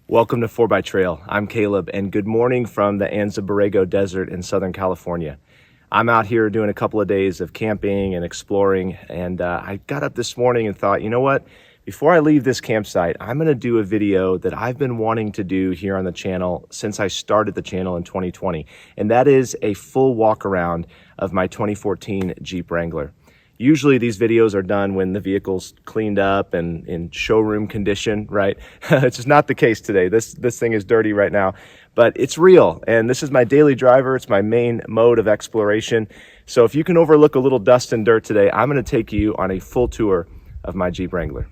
Welcome to 4x Trail. I'm Caleb, and good morning from the Anza-borrego Desert in Southern California. I'm out here doing a couple of days of camping and exploring, and I got up this morning and thought, you know what? Before I leave this campsite, I'm going to do a video that I've been wanting to do here on the channel since I started the channel in 2020, and that is a full walk around of my 2014 Jeep Wrangler. Usually these videos are done when the vehicle's cleaned up and in showroom condition, right? It's just not the case today. This thing is dirty right now, but it's real. And this is my daily driver. It's my main mode of exploration. So if you can overlook a little dust and dirt today, I'm going to take you on a full tour of my Jeep Wrangler.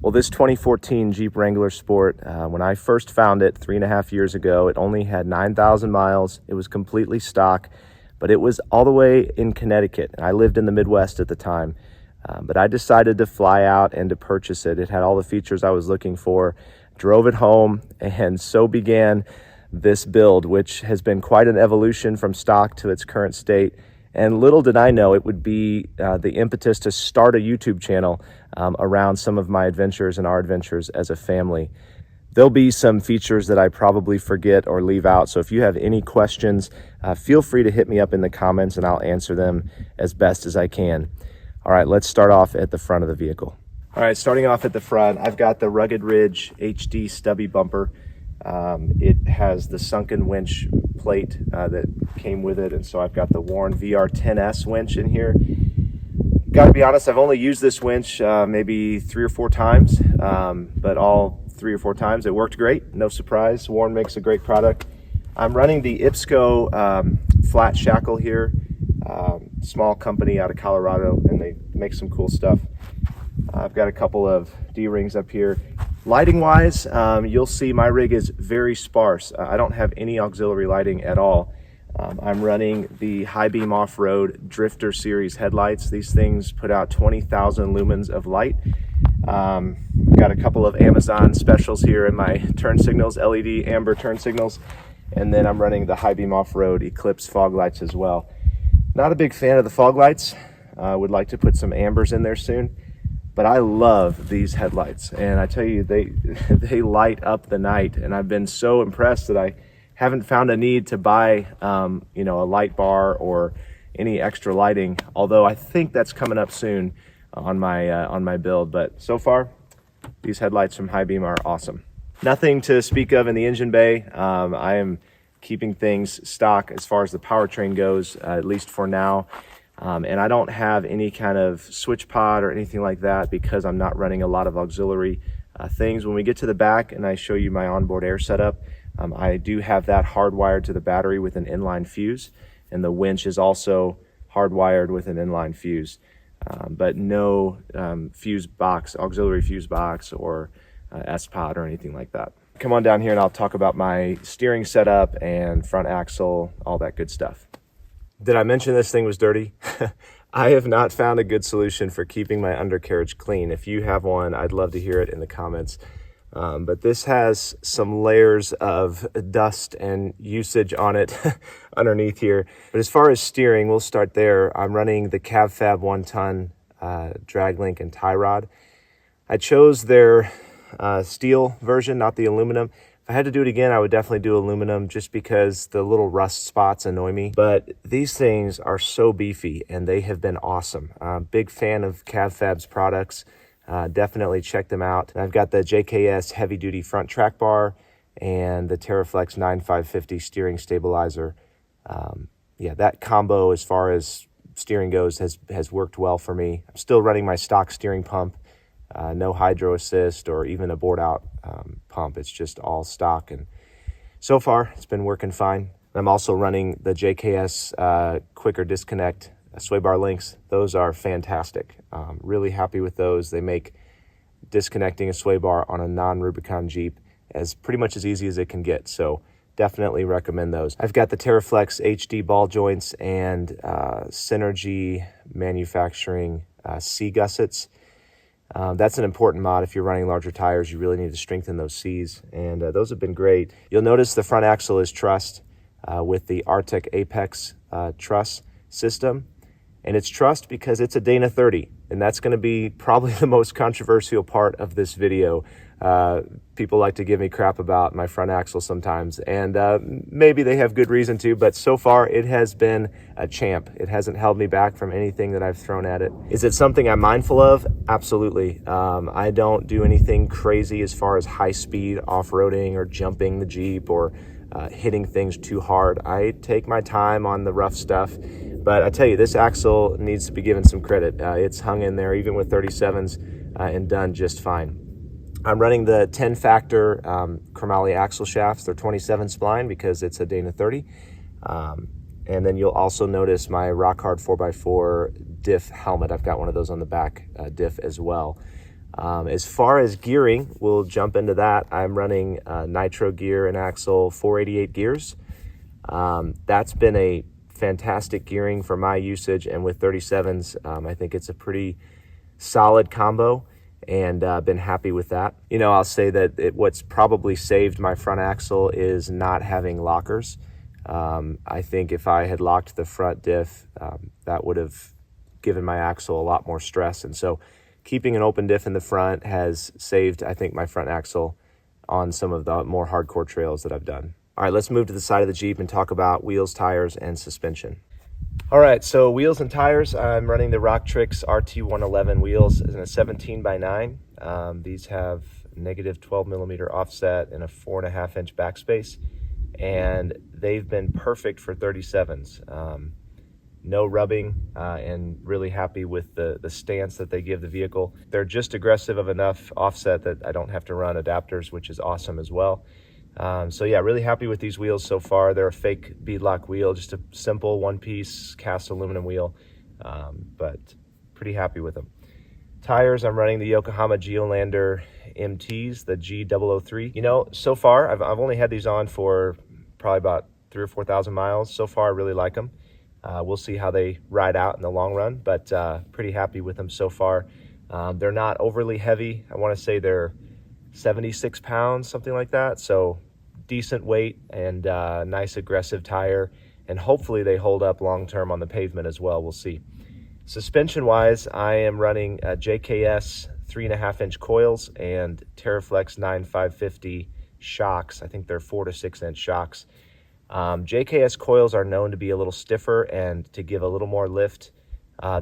Well, this 2014 Jeep Wrangler Sport, when I first found it 3.5 years ago, it only had 9,000 miles. It was completely stock, but it was all the way in Connecticut. And I lived in the Midwest at the time, but I decided to fly out and to purchase it. It had all the features I was looking for, drove it home, and so began this build, which has been quite an evolution from stock to its current state. And little did I know it would be the impetus to start a YouTube channel around some of my adventures and our adventures as a family. There'll be some features that I probably forget or leave out. So if you have any questions, feel free to hit me up in the comments and I'll answer them as best as I can. All right, let's start off at the front of the vehicle. All right, starting off at the front, I've got the Rugged Ridge HD stubby bumper. It has the sunken winch plate that came with it, and so I've got the Warn VR10S winch in here. Gotta be honest, I've only used this winch maybe 3 or 4 times, but all 3 or 4 times it worked great. No surprise, Warn makes a great product. I'm running the IPSCO flat shackle here, small company out of Colorado, and they make some cool stuff. I've got a couple of D-rings up here. Lighting wise, you'll see my rig is very sparse. I don't have any auxiliary lighting at all. I'm running the high beam off-road Drifter series headlights. These things put out 20,000 lumens of light. Got a couple of Amazon specials here in my turn signals, LED amber turn signals. And then I'm running the high beam off-road Eclipse fog lights as well. Not a big fan of the fog lights. Would like to put some ambers in there soon. But I love these headlights, and I tell you, they light up the night, and I've been so impressed that I haven't found a need to buy, a light bar or any extra lighting. Although I think that's coming up soon on my build. But so far, these headlights from High Beam are awesome. Nothing to speak of in the engine bay. I am keeping things stock as far as the powertrain goes, at least for now. And I don't have any kind of switch pod or anything like that because I'm not running a lot of auxiliary things. When we get to the back and I show you my onboard air setup, I do have that hardwired to the battery with an inline fuse, and the winch is also hardwired with an inline fuse, but no fuse box, auxiliary fuse box or S-pod or anything like that. Come on down here and I'll talk about my steering setup and front axle, all that good stuff. Did I mention this thing was dirty? I have not found a good solution for keeping my undercarriage clean. If you have one, I'd love to hear it in the comments. But this has some layers of dust and usage on it underneath here. But as far as steering, we'll start there. I'm running the CavFab 1-ton drag link and tie rod. I chose their steel version, not the aluminum. If I had to do it again, I would definitely do aluminum just because the little rust spots annoy me. But these things are so beefy and they have been awesome. Big fan of CavFab's products. Definitely check them out. I've got the JKS heavy duty front track bar and the Teraflex 9550 steering stabilizer. Yeah, that combo as far as steering goes has worked well for me. I'm still running my stock steering pump. No hydro assist or even a board out pump. It's just all stock, and so far it's been working fine. I'm also running the JKS quicker disconnect sway bar links. Those are fantastic. Really happy with those. They make disconnecting a sway bar on a non-Rubicon Jeep as pretty much as easy as it can get. So definitely recommend those. I've got the Teraflex HD Balljoints and Synergy Manufacturing C Gussets. That's an important mod. If you're running larger tires, you really need to strengthen those C's, and those have been great. You'll notice the front axle is trussed with the Artec Apex truss system, and it's trussed because it's a Dana 30, and that's going to be probably the most controversial part of this video. People like to give me crap about my front axle sometimes, and maybe they have good reason to, but so far it has been a champ. It hasn't held me back from anything that I've thrown at it. Is it something I'm mindful of? Absolutely. I don't do anything crazy as far as high speed off-roading or jumping the Jeep or hitting things too hard. I take my time on the rough stuff, but I tell you, this axle needs to be given some credit. It's hung in there even with 37s and done just fine. I'm running the 10-factor chromoly axle shafts. They're 27 spline because it's a Dana 30. And then you'll also notice my rock hard 4x4 Diff helmet. I've got one of those on the back Diff as well. As far as gearing, we'll jump into that. I'm running nitro gear and axle 488 gears. That's been a fantastic gearing for my usage, and with 37s, I think it's a pretty solid combo, and been happy with that. You know, I'll say that what's probably saved my front axle is not having lockers. I think if I had locked the front diff, that would have given my axle a lot more stress, and so keeping an open diff in the front has saved, I think, my front axle on some of the more hardcore trails that I've done. All right, let's move to the side of the Jeep and talk about wheels, tires, and suspension. All right, so wheels and tires, I'm running the Rocktrix RT111 wheels in a 17x9. These have negative 12 millimeter offset and a 4.5-inch backspace, and they've been perfect for 37s. No rubbing, and really happy with the stance that they give the vehicle. They're just aggressive of enough offset that I don't have to run adapters, which is awesome as well. So yeah, really happy with these wheels so far. They're a fake beadlock wheel, just a simple one-piece cast aluminum wheel, but pretty happy with them. Tires, I'm running the Yokohama Geolander MTs, the G003. You know, so far, I've only had these on for probably about 3,000 or 4,000 miles. So far, I really like them. We'll see how they ride out in the long run, but pretty happy with them so far. They're not overly heavy. I want to say they're 76 pounds, something like that. So decent weight and nice aggressive tire, and hopefully they hold up long-term on the pavement as well. We'll see. Suspension-wise, I am running JKS 3.5-inch coils and Teraflex 9550 shocks. I think they're 4 to 6 inch shocks. JKS coils are known to be a little stiffer and to give a little more lift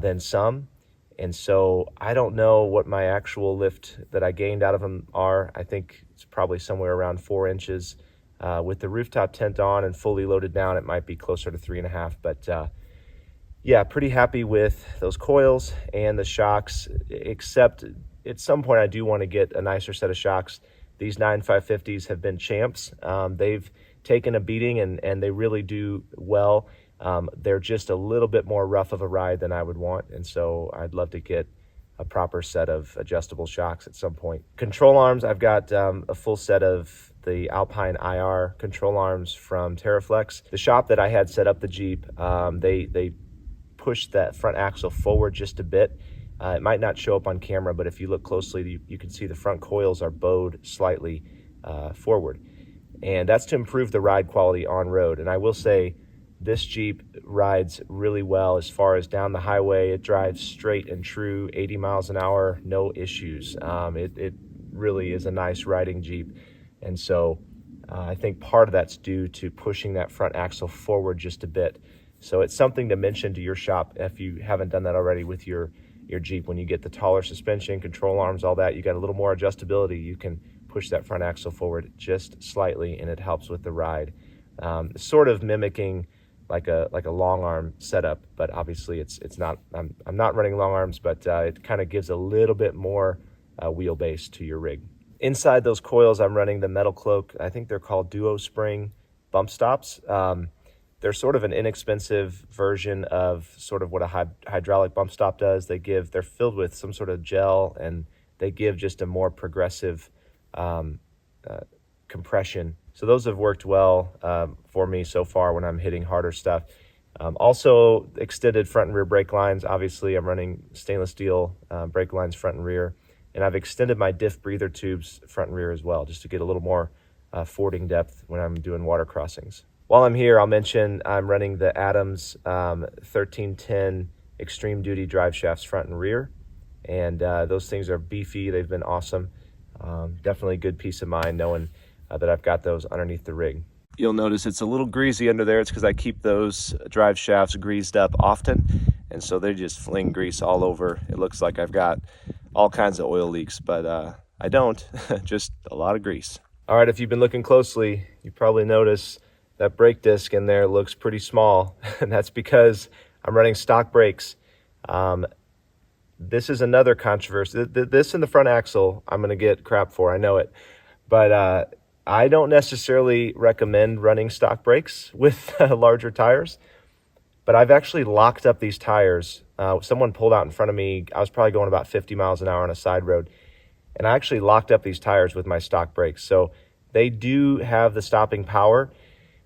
than some. And so I don't know what my actual lift that I gained out of them are. I think it's probably somewhere around 4 inches. With the rooftop tent on and fully loaded down, it might be closer to 3.5. But yeah, pretty happy with those coils and the shocks, except at some point I do want to get a nicer set of shocks. These 9550s have been champs. They've taken a beating and they really do well. They're just a little bit more rough of a ride than I would want, and so I'd love to get a proper set of adjustable shocks at some point. Control arms, I've got a full set of the Alpine IR control arms from Teraflex. The shop that I had set up the Jeep, they pushed that front axle forward just a bit. It might not show up on camera, but if you look closely, you can see the front coils are bowed slightly forward. And that's to improve the ride quality on road. And I will say, this Jeep rides really well as far as down the highway. It drives straight and true, 80 miles an hour, no issues. It really is a nice riding Jeep. And so I think part of that's due to pushing that front axle forward just a bit. So it's something to mention to your shop if you haven't done that already with your Jeep. When you get the taller suspension, control arms, all that, you got a little more adjustability. You can push that front axle forward just slightly, and it helps with the ride. Sort of mimicking like a long arm setup, but obviously it's not. I'm not running long arms, but it kind of gives a little bit more wheelbase to your rig. Inside those coils, I'm running the Metalcloak. I think they're called Duo Spring Bumpstops. They're sort of an inexpensive version of sort of what a hydraulic bump stop does. They're filled with some sort of gel, and they give just a more progressive compression. So those have worked well for me so far when I'm hitting harder stuff. Also extended front and rear brake lines. Obviously I'm running stainless steel brake lines front and rear, and I've extended my Diff breather tubes front and rear as well, just to get a little more fording depth when I'm doing water crossings. While I'm here, I'll mention I'm running the Adams 1310 extreme duty drive shafts front and rear, and those things are beefy. They've been awesome. Definitely good peace of mind knowing that I've got those underneath the rig. You'll notice it's a little greasy under there. It's because I keep those drive shafts greased up often, and so they just fling grease all over. It looks like I've got all kinds of oil leaks, but I don't, just a lot of grease. All right, if you've been looking closely, you probably notice that brake disc in there looks pretty small, and that's because I'm running stock brakes. This is another controversy. This in the front axle, I'm gonna get crap for, I know it, but I don't necessarily recommend running stock brakes with larger tires, but I've actually locked up these tires. Someone pulled out in front of me. I was probably going about 50 miles an hour on a side road, and I actually locked up these tires with my stock brakes. So they do have the stopping power.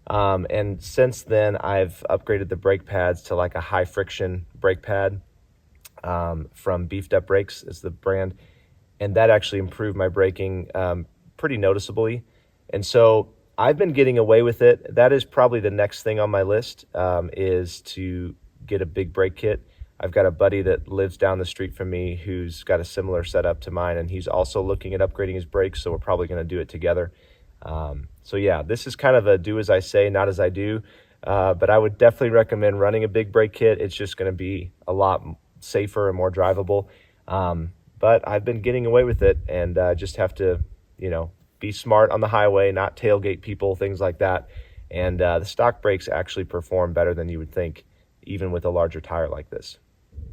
And since then, I've upgraded the brake pads to like a high friction brake pad from Beefed Up Brakes is the brand. And that actually improved my braking pretty noticeably. And so I've been getting away with it. That is probably the next thing on my list, is to get a big brake kit. I've got a buddy that lives down the street from me who's got a similar setup to mine, and he's also looking at upgrading his brakes, so we're probably going to do it together. So yeah, this is kind of a do as I say, not as I do, but I would definitely recommend running a big brake kit. It's just going to be a lot safer and more drivable. But I've been getting away with it, and just have to, be smart on the highway, not tailgate people, things like that. And the stock brakes actually perform better than you would think, even with a larger tire like this.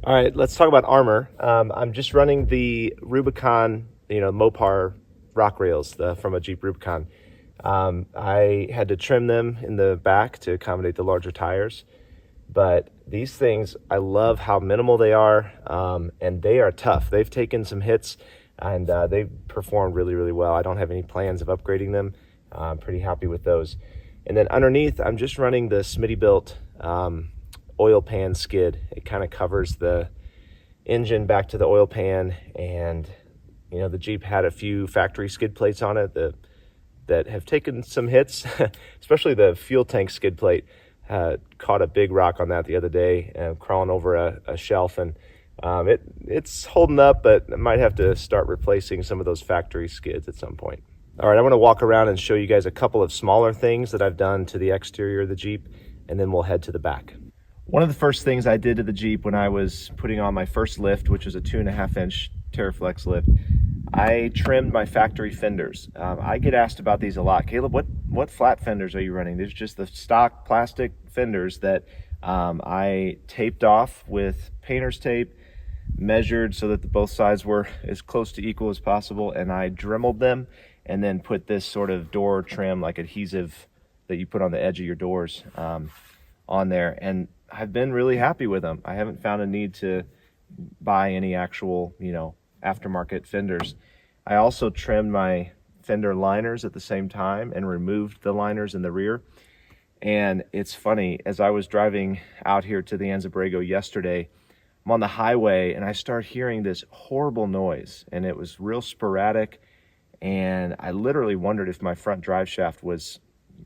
All right, let's talk about armor. I'm just running the Rubicon, Mopar rock rails from a Jeep Rubicon. I had to trim them in the back to accommodate the larger tires, but these things, I love how minimal they are, and they are tough. They've taken some hits, and they've performed really, really well. I don't have any plans of upgrading them. I'm pretty happy with those. And then underneath, I'm just running the Smitty-built oil pan skid. It kind of covers the engine back to the oil pan, and the Jeep had a few factory skid plates on it that have taken some hits, especially the fuel tank skid plate. Caught a big rock on that the other day, crawling over a shelf, and it's holding up, but I might have to start replacing some of those factory skids at some point. All right, I want to walk around and show you guys a couple of smaller things that I've done to the exterior of the Jeep, and then we'll head to the back. One of the first things I did to the Jeep when I was putting on my first lift, which was a 2.5-inch Teraflex lift, I trimmed my factory fenders. I get asked about these a lot. Caleb, what flat fenders are you running? There's just the stock plastic fenders that I taped off with painter's tape, measured so that both sides were as close to equal as possible, and I dremeled them and then put this sort of door trim, like adhesive that you put on the edge of your doors, on there. And I've been really happy with them. I haven't found a need to buy any actual, aftermarket fenders. I also trimmed my fender liners at the same time and removed the liners in the rear. And it's funny, as I was driving out here to the Anza-borrego yesterday, I'm on the highway and I start hearing this horrible noise, and it was real sporadic, and I literally wondered if my front drive shaft was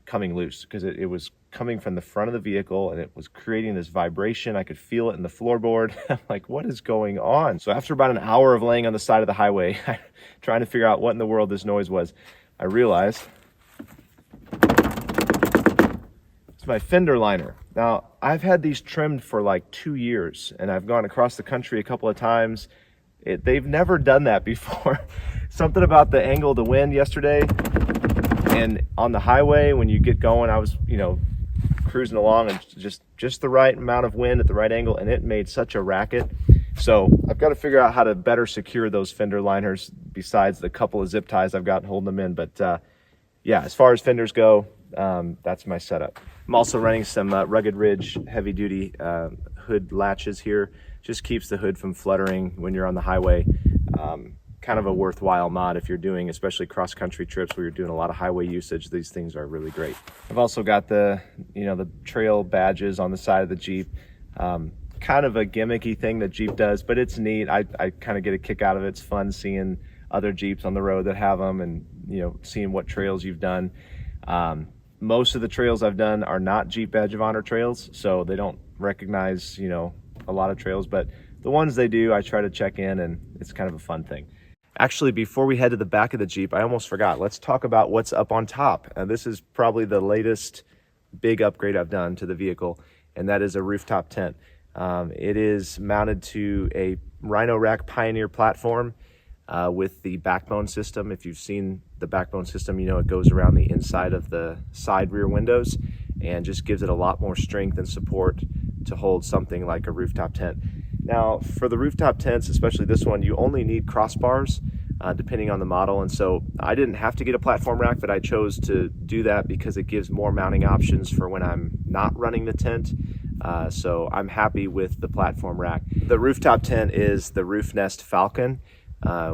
coming loose, because it was coming from the front of the vehicle and it was creating this vibration. I could feel it in the floorboard. I'm like, what is going on? So after about an hour of laying on the side of the highway trying to figure out what in the world this noise was, I realized it's my fender liner. Now, I've had these trimmed for like 2 years, and I've gone across the country a couple of times. They've never done that before. Something about the angle of the wind yesterday, and on the highway when you get going, I was cruising along, and just the right amount of wind at the right angle, and it made such a racket. So I've got to figure out how to better secure those fender liners besides the couple of zip ties I've got holding them in. But yeah, as far as fenders go, that's my setup. I'm also running some Rugged Ridge heavy duty hood latches here. Just keeps the hood from fluttering when you're on the highway. kind of a worthwhile mod if you're doing, especially cross-country trips where you're doing a lot of highway usage. These things are really great. I've also got the, the trail badges on the side of the Jeep. Kind of a gimmicky thing that Jeep does, but it's neat. I kind of get a kick out of it. It's fun seeing other Jeeps on the road that have them, and seeing what trails you've done. Most of the trails I've done are not Jeep Badge of Honor trails, so they don't recognize a lot of trails, but the ones they do, I try to check in, and it's kind of a fun thing. Actually, before we head to the back of the Jeep, I almost forgot. Let's talk about what's up on top. This is probably the latest big upgrade I've done to the vehicle, and that is a rooftop tent. It is mounted to a Rhino Rack Pioneer platform with the backbone system. If you've seen the backbone system, it goes around the inside of the side rear windows and just gives it a lot more strength and support to hold something like a rooftop tent. Now, for the rooftop tents, especially this one, you only need crossbars depending on the model. And so I didn't have to get a platform rack, but I chose to do that because it gives more mounting options for when I'm not running the tent. So I'm happy with the platform rack. The rooftop tent is the Roof Nest Falcon.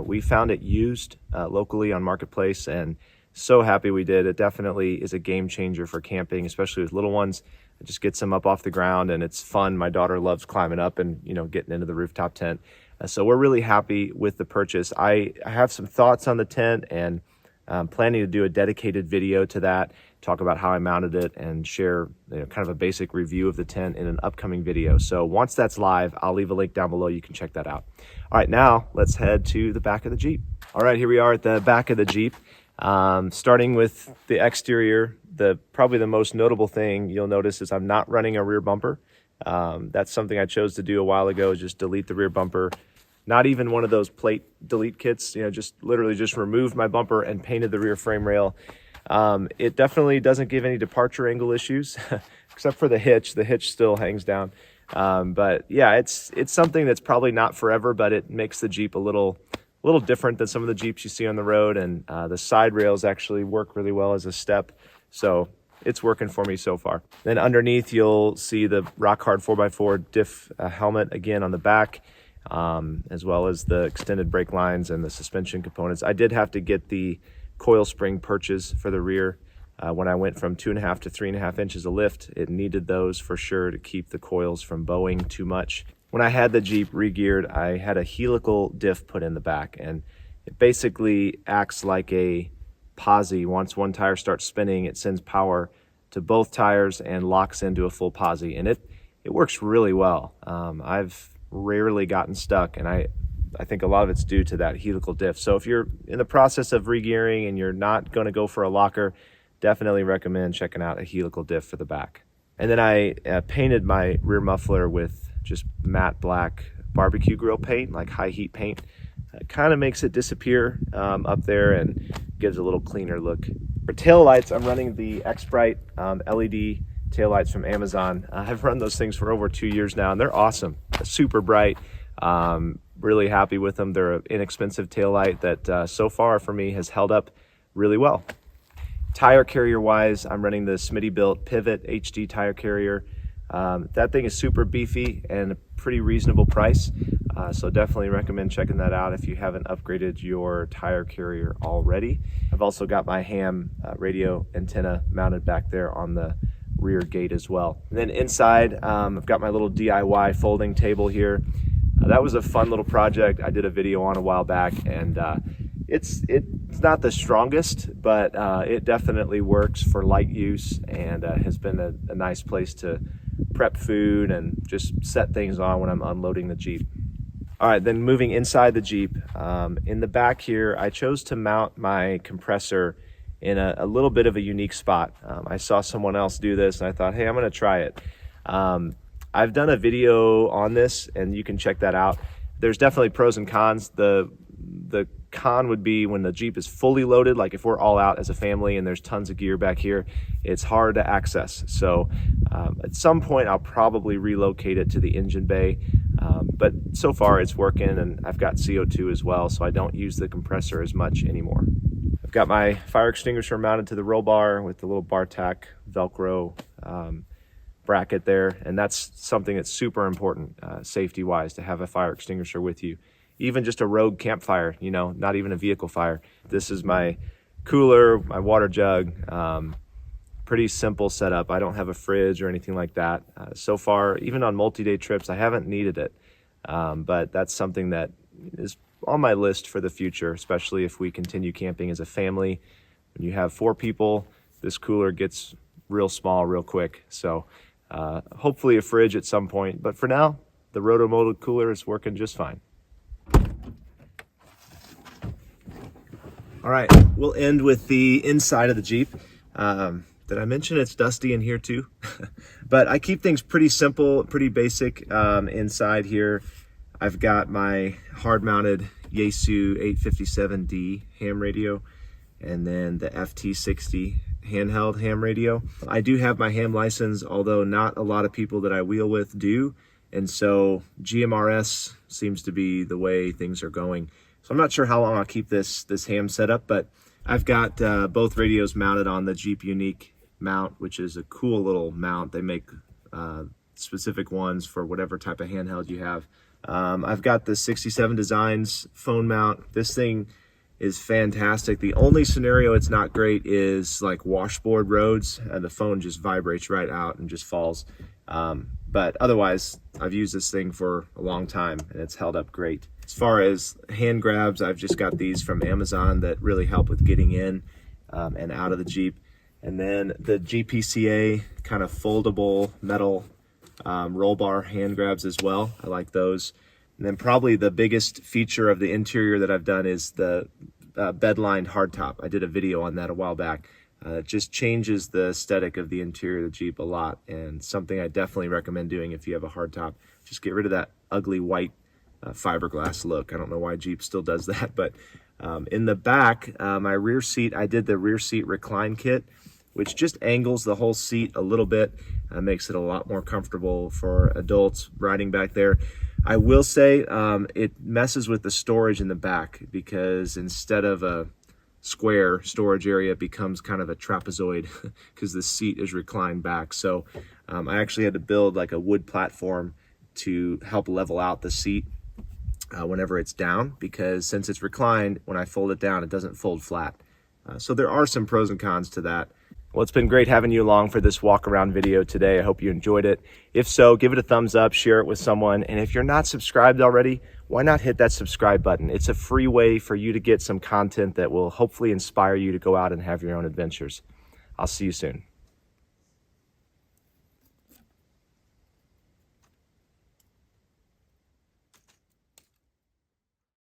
We found it used locally on Marketplace, and so happy we did. It definitely is a game changer for camping, especially with little ones. It just gets them up off the ground, and it's fun. My daughter loves climbing up and getting into the rooftop tent. So we're really happy with the purchase. I have some thoughts on the tent, and I'm planning to do a dedicated video to that, talk about how I mounted it, and share kind of a basic review of the tent in an upcoming video. So once that's live, I'll leave a link down below. You can check that out. All right, now let's head to the back of the Jeep. All right, here we are at the back of the Jeep. Starting with the exterior, probably the most notable thing you'll notice is I'm not running a rear bumper. That's something I chose to do a while ago, just delete the rear bumper. Not even one of those plate delete kits, just literally just removed my bumper and painted the rear frame rail. It definitely doesn't give any departure angle issues, except for the hitch. The hitch still hangs down. But yeah, it's something that's probably not forever, but it makes the Jeep a little different than some of the Jeeps you see on the road. And the side rails actually work really well as a step. So it's working for me so far. Then underneath, you'll see the rock hard 4x4 Diff helmet again on the back, as well as the extended brake lines and the suspension components. I did have to get the coil spring perches for the rear. When I went from 2.5 to 3.5 inches of lift, it needed those for sure to keep the coils from bowing too much. When I had the Jeep re-geared, I had a helical diff put in the back, and it basically acts like a posi. Once one tire starts spinning, it sends power to both tires and locks into a full posi, and it works really well. I've rarely gotten stuck, and I think a lot of it's due to that helical diff. So if you're in the process of re-gearing and you're not going to go for a locker, definitely recommend checking out a helical diff for the back. And then I painted my rear muffler with just matte black barbecue grill paint, like high heat paint. It kind of makes it disappear up there and gives a little cleaner look. For tail lights, I'm running the X-Bright LED tail lights from Amazon. I've run those things for over 2 years now, and they're awesome. Super bright. Really happy with them. They're an inexpensive tail light that so far for me has held up really well. Tire carrier wise, I'm running the Smittybilt Pivot HD tire carrier. That thing is super beefy and a pretty reasonable price. So definitely recommend checking that out if you haven't upgraded your tire carrier already. I've also got my ham radio antenna mounted back there on the rear gate as well. And then inside, I've got my little DIY folding table here. That was a fun little project I did a video on a while back, and it's not the strongest, but it definitely works for light use, and has been a nice place to prep food and just set things on when I'm unloading the Jeep. All right, then moving inside the Jeep, in the back here, I chose to mount my compressor in a little bit of a unique spot. I saw someone else do this, and I thought, hey, I'm gonna try it. I've done a video on this, and you can check that out. There's definitely pros and cons. The con would be when the Jeep is fully loaded, like if we're all out as a family and there's tons of gear back here, it's hard to access. So at some point I'll probably relocate it to the engine bay, but so far it's working, and I've got CO2 as well, so I don't use the compressor as much anymore. I've got my fire extinguisher mounted to the roll bar with the little bar tack Velcro bracket there, and that's something that's super important safety wise, to have a fire extinguisher with you even just a rogue campfire, you know, not even a vehicle fire. This is my cooler, my water jug. Pretty simple setup. I don't have a fridge or anything like that. So far, even on multi-day trips, I haven't needed it. But that's something that is on my list for the future, especially if we continue camping as a family. When you have 4 people, this cooler gets real small real quick. So hopefully a fridge at some point. But for now, the roto-molded cooler is working just fine. All right, we'll end with the inside of the Jeep. Did I mention it's dusty in here too? But I keep things pretty simple, pretty basic inside here. I've got my hard-mounted Yaesu 857D ham radio, and then the FT60 handheld ham radio. I do have my ham license, although not a lot of people that I wheel with do. And so GMRS seems to be the way things are going. So I'm not sure how long I'll keep this ham setup, but I've got both radios mounted on the Jeep Unique mount, which is a cool little mount. They make specific ones for whatever type of handheld you have. I've got the 67 Designs phone mount. This thing is fantastic. The only scenario it's not great is like washboard roads, and the phone just vibrates right out and just falls. But otherwise, I've used this thing for a long time and it's held up great. As far as hand grabs, I've just got these from Amazon that really help with getting in and out of the Jeep. And then the GPCA kind of foldable metal roll bar hand grabs as well. I like those. And then probably the biggest feature of the interior that I've done is the bed-lined hardtop. I did a video on that a while back. It just changes the aesthetic of the interior of the Jeep a lot, and something I definitely recommend doing if you have a hardtop. Just get rid of that ugly white fiberglass look. I don't know why Jeep still does that, but in the back, my rear seat, I did the rear seat recline kit, which just angles the whole seat a little bit, makes it a lot more comfortable for adults riding back there. I will say it messes with the storage in the back, because instead of a square storage area, it becomes kind of a trapezoid because the seat is reclined back. So I actually had to build like a wood platform to help level out the seat whenever it's down, because since it's reclined, when I fold it down, it doesn't fold flat. So there are some pros and cons to that. Well, it's been great having you along for this walk around video today. I hope you enjoyed it. If so, give it a thumbs up, share it with someone. And if you're not subscribed already, why not hit that subscribe button? It's a free way for you to get some content that will hopefully inspire you to go out and have your own adventures. I'll see you soon.